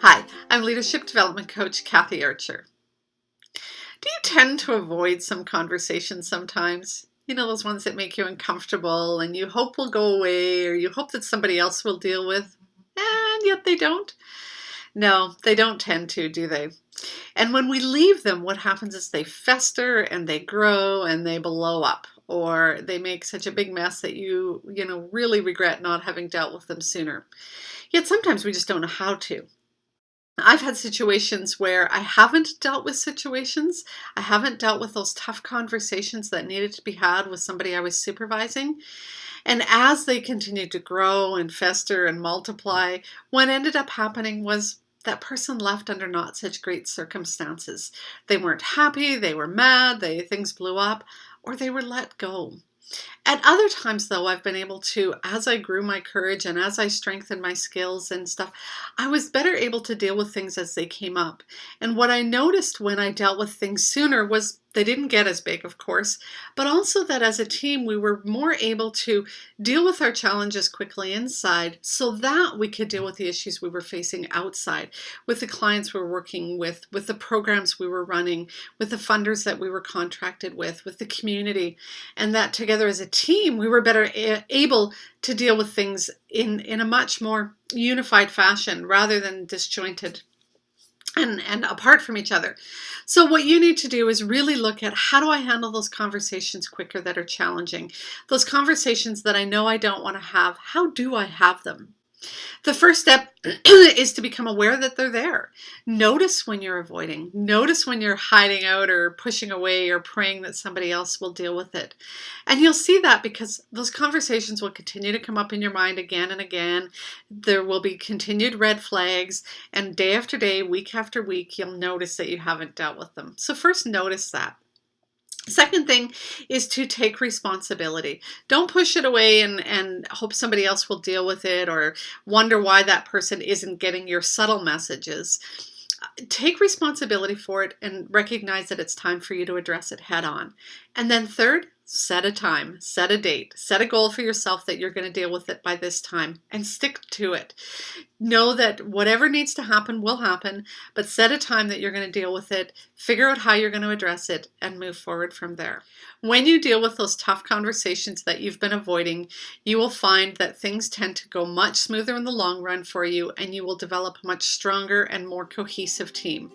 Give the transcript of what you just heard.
Hi, I'm Leadership Development Coach Kathy Archer. Do you tend to avoid some conversations sometimes? You know, those ones that make you uncomfortable and you hope will go away or you hope that somebody else will deal with, and yet they don't? No, they don't tend to, do they? And when we leave them, what happens is they fester and they grow and they blow up, or they make such a big mess that you really regret not having dealt with them sooner. Yet sometimes we just don't know how to. I've had situations where I haven't dealt with situations. I haven't dealt with those tough conversations that needed to be had with somebody I was supervising. And as they continued to grow and fester and multiply, what ended up happening was that person left under not such great circumstances. They weren't happy, they were mad, things blew up, or they were let go. At other times, though, I've been able to, as I grew my courage and as I strengthened my skills and stuff, I was better able to deal with things as they came up. And what I noticed when I dealt with things sooner was they didn't get as big, of course, but also that as a team, we were more able to deal with our challenges quickly inside so that we could deal with the issues we were facing outside, with the clients we were working with the programs we were running, with the funders that we were contracted with the community, and that together as a team, we were better able to deal with things in a much more unified fashion rather than disjointed and apart from each other. So what you need to do is really look at, how do I handle those conversations quicker that are challenging? Those conversations that I know I don't want to have, how do I have them? The first step is to become aware that they're there. Notice when you're avoiding. Notice when you're hiding out or pushing away or praying that somebody else will deal with it. And you'll see that because those conversations will continue to come up in your mind again and again. There will be continued red flags, and day after day, week after week, you'll notice that you haven't dealt with them. So first, notice that. Second thing is to take responsibility. Don't push it away and hope somebody else will deal with it or wonder why that person isn't getting your subtle messages. Take responsibility for it and recognize that it's time for you to address it head on. And then third, set a time, set a date, set a goal for yourself that you're going to deal with it by this time and stick to it. Know that whatever needs to happen will happen, but set a time that you're going to deal with it, figure out how you're going to address it, and move forward from there. When you deal with those tough conversations that you've been avoiding, you will find that things tend to go much smoother in the long run for you, and you will develop a much stronger and more cohesive team.